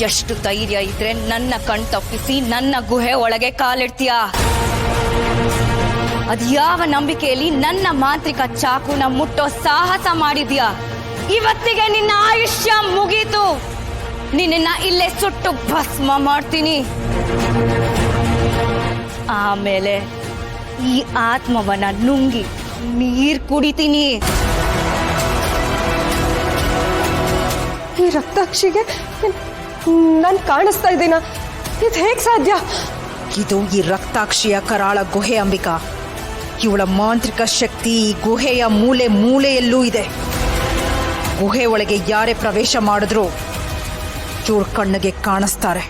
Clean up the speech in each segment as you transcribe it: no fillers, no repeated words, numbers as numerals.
ಎಷ್ಟು ಧೈರ್ಯ ಇದ್ರೆ ನನ್ನ ಕಣ್ ತಪ್ಪಿಸಿ ನನ್ನ ಗುಹೆ ಒಳಗೆ ಕಾಲಿಡ್ತೀಯಾ? ಅದ್ಯಾವ ನಂಬಿಕೆಯಲ್ಲಿ ನನ್ನ ಮಾಂತ್ರಿಕ ಚಾಕುನ ಮುಟ್ಟೋ ಸಾಹಸ ಮಾಡಿದ್ಯಾ? ಇವತ್ತಿಗೆ ನಿನ್ನ ಆಯುಷ್ಯ ಮುಗೀತು. ನಿನ್ನ ಇಲ್ಲೇ ಸುಟ್ಟು ಭಸ್ಮ ಮಾಡ್ತೀನಿ. ಆಮೇಲೆ ಈ ಆತ್ಮವನ್ನ ನುಂಗಿ ನೀರ್ ಕುಡಿತೀನಿ. ಈ ರಕ್ತಾಕ್ಷಿಗೆ ನಾನು ಕಾಣಿಸ್ತಾ ಇದ್ದೀನ? ಇದು ಹೇಗ್ ಸಾಧ್ಯ? ಇದು ಈ ರಕ್ತಾಕ್ಷಿಯ ಕರಾಳ ಗುಹೆ ಅಂಬಿಕಾ. ಇವಳ ಮಾಂತ್ರಿಕ ಶಕ್ತಿ ಈ ಗುಹೆಯ ಮೂಲೆ ಮೂಲೆಯಲ್ಲೂ ಇದೆ. ಗುಹೆ ಒಳಗೆ ಯಾರೇ ಪ್ರವೇಶ ಮಾಡಿದ್ರೂ ಇವಳ ಕಣ್ಣಿಗೆ ಕಾಣಿಸ್ತಾರೆ.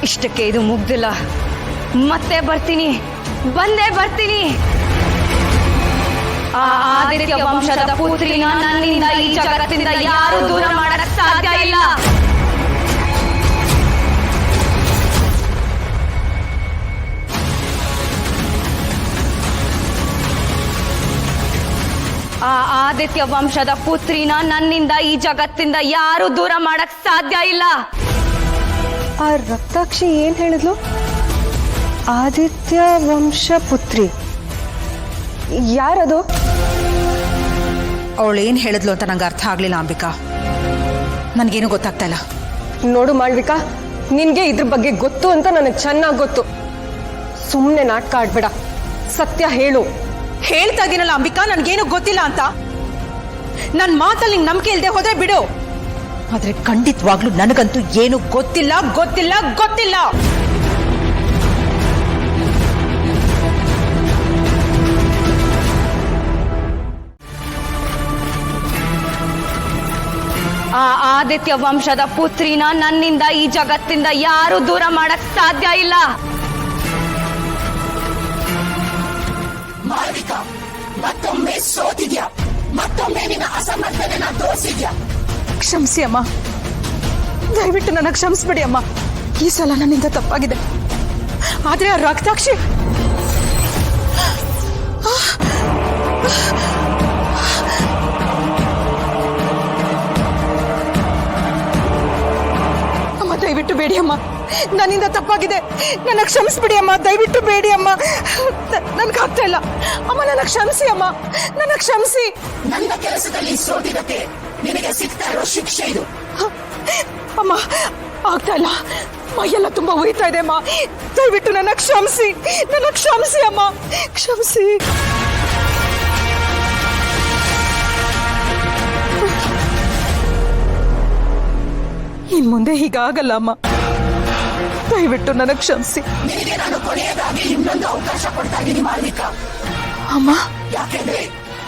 ಇಷ್ಟಕ್ಕೆ ಇದು ಮುಗ್ದಿಲ್ಲ. ಮತ್ತೆ ಬರ್ತೀನಿ, ಬಂದೇ ಬರ್ತೀನಿ. ಆ ಆದಿತ್ಯ ವಂಶದ ಪುತ್ರಿನ ನನ್ನಿಂದ ಈ ಜಗತ್ತಿಂದ ಯಾರು ದೂರ ಮಾಡಕ್ ಸಾಧ್ಯ ಇಲ್ಲ. ಆ ಆದಿತ್ಯ ವಂಶದ ಪುತ್ರಿನ ನನ್ನಿಂದ ಈ ಜಗತ್ತಿಂದ ಯಾರು ದೂರ ಮಾಡಕ್ ಸಾಧ್ಯ ಇಲ್ಲ. ಆ ರಕ್ತಾಕ್ಷಿ ಏನ್ ಹೇಳಿದ್ಲು? ಆದಿತ್ಯ ವಂಶ ಪುತ್ರಿ ಯಾರದು? ಅವಳೇನ್ ಹೇಳಿದ್ಲು ಅಂತ ನಂಗೆ ಅರ್ಥ ಆಗ್ಲಿಲ್ಲ ಅಂಬಿಕಾ. ನನ್ಗೇನು ಗೊತ್ತಾಗ್ತಾ ಇಲ್ಲ. ನೋಡು ಮಾಳ್ವಿಕಾ, ನಿನ್ಗೆ ಇದ್ರ ಬಗ್ಗೆ ಗೊತ್ತು ಅಂತ ನನಗೆ ಚೆನ್ನಾಗಿ ಗೊತ್ತು. ಸುಮ್ಮನೆ ನಾಟಕ ಆಡ್ಬೇಡ, ಸತ್ಯ ಹೇಳು. ಹೇಳ್ತಾ ಇದೀನಲ್ಲ ಅಂಬಿಕಾ, ನನ್ಗೇನು ಗೊತ್ತಿಲ್ಲ ಅಂತ. ನನ್ ಮಾತಲ್ಲಿ ನಿಂಗೆ ನಂಬಿಕೆ ಇಲ್ಲದೆ ಹೋದ್ರೆ ಬಿಡು. ಆದ್ರೆ ಖಂಡಿತವಾಗ್ಲೂ ನನಗಂತೂ ಏನು ಗೊತ್ತಿಲ್ಲ ಗೊತ್ತಿಲ್ಲ ಗೊತ್ತಿಲ್ಲ. ಆ ಆದಿತ್ಯ ವಂಶದ ಪುತ್ರಿನ ನನ್ನಿಂದ ಈ ಜಗತ್ತಿಂದ ಯಾರು ದೂರ ಮಾಡಕ್ ಸಾಧ್ಯ ಇಲ್ಲ. ಮಾಳವಿಕಾ, ಮತ್ತೊಮ್ಮೆ ಸೋತಿದ್ಯಾ, ಮತ್ತೊಮ್ಮೆ ನಿನ್ನ ಅಸಮರ್ಥನೆನ ತೋರಿಸಿದ್ಯಾ. ಕ್ಷಮಿಸಿ ಅಮ್ಮ, ದಯವಿಟ್ಟು ನನಗೆ ಕ್ಷಮಿಸ್ಬಿಡಿ ಅಮ್ಮ. ಈ ಸಲ ನನ್ನಿಂದ ತಪ್ಪಾಗಿದೆ. ಆದ್ರೆ ಆ ರಕ್ತಾಕ್ಷಿ ಅಮ್ಮ, ದಯವಿಟ್ಟು ಬೇಡಿ ಅಮ್ಮ, ನನ್ನಿಂದ ತಪ್ಪಾಗಿದೆ. ನನಗೆ ಕ್ಷಮಿಸ್ಬಿಡಿ ಅಮ್ಮ, ದಯವಿಟ್ಟು ಬೇಡಿ ಅಮ್ಮ. ನನ್ಗಾಗ್ತಾ ಇಲ್ಲ ಅಮ್ಮ, ನನಗೆ ಕ್ಷಮಿಸಿ ಅಮ್ಮ, ನನಗೆ ಕ್ಷಮಿಸಿ. ನನ್ನ ಕೆಲಸದಲ್ಲಿ ಸೋತಿದ್ದಕ್ಕೆ ನಿನಗೆ ಸಿಗ್ತಾ ಇರೋ ಶಿಕ್ಷೆ ಇದು. ಅಮ್ಮ, ಆಗ್ತಾ ಇಲ್ಲ, ಮೈಯೆಲ್ಲ ತುಂಬಾ ಉರಿತಾ ಇದೆ ಅಮ್ಮ. ದಯವಿಟ್ಟು ನನ್ನ ಕ್ಷಮಿಸಿ, ನನ್ನ ಕ್ಷಮಿಸಿ ಅಮ್ಮ, ಕ್ಷಮಿಸಿ. ಇನ್ ಮುಂದೆ ಹೀಗಾಗಲ್ಲ ಅಮ್ಮ, ದಯವಿಟ್ಟು ನನ್ನ ಕ್ಷಮಿಸಿ. ನಿನಗೆ ನಾನು ಕೊನೆಯದಾಗಿ ಇನ್ನೊಂದು ಅವಕಾಶ ಕೊಡ್ತಾ ಇದ್ದೀನಿ ಮಾಳವಿಕಾ. ಅಮ್ಮ, ಯಾಕೆಂದ್ರೆ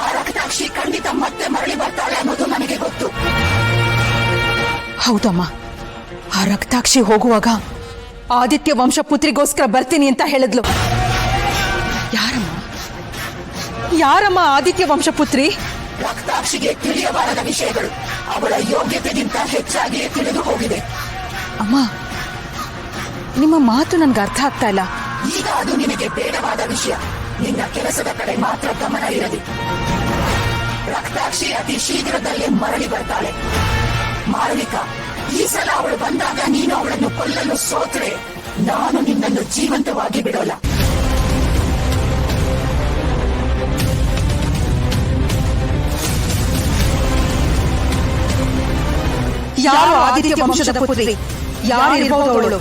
ಆ ರಕ್ತಾಕ್ಷಿ ಖಂಡಿತ ಮತ್ತೆ ಮರಳಿ ಬರ್ತಾಳೆ ಅನ್ನೋದು ನನಗೆ ಗೊತ್ತು. ಹೌದಮ್ಮ, ಆ ರಕ್ತಾಕ್ಷಿ ಹೋಗುವಾಗ ಆದಿತ್ಯ ವಂಶ ಪುತ್ರಿಗೋಸ್ಕರ ಬರ್ತೀನಿ ಅಂತ ಹೇಳಿದ್ಲು. ಯಾರಮ್ಮ ಆದಿತ್ಯ ವಂಶ ಪುತ್ರಿ? ರಕ್ತಾಕ್ಷಿಗೆ ತಿಳಿಯಬಾರದ ವಿಷಯಗಳು ಅವಳ ಯೋಗ್ಯತೆಗಿಂತ ಹೆಚ್ಚಾಗಿಯೇ ತಿಳಿದು ಹೋಗಿದೆ. ಅಮ್ಮ, ನಿಮ್ಮ ಮಾತು ನನ್ಗೆ ಅರ್ಥ ಆಗ್ತಾ ಇಲ್ಲ. ಈಗ ಅದು ನಿನಗೆ ಬೇಡವಾದ ವಿಷಯ. ನಿನ್ನ ಕೆಲಸದ ಕಡೆ ಮಾತ್ರ ಗಮನ ಇರಲಿ. ರಕ್ತಾಕ್ಷಿ ಅತಿ ಶೀಘ್ರದಲ್ಲೇ ಮರಳಿ ಬರ್ತಾಳೆ. ಮಾಳವಿಕ, ಈ ಸಲ ಅವಳು ಬಂದಾಗ ನೀನು ಅವಳನ್ನು ಕೊಲ್ಲಲು ಸೋತ್ರೆ ನಾನು ನಿನ್ನನ್ನು ಜೀವಂತವಾಗಿ ಬಿಡೋಲ್ಲ. ಯಾರು ಆದಿತ್ಯ ವಂಶದ ಪುತ್ರಿ? ಯಾರಿರ್ಬೋದು ಅವಳು?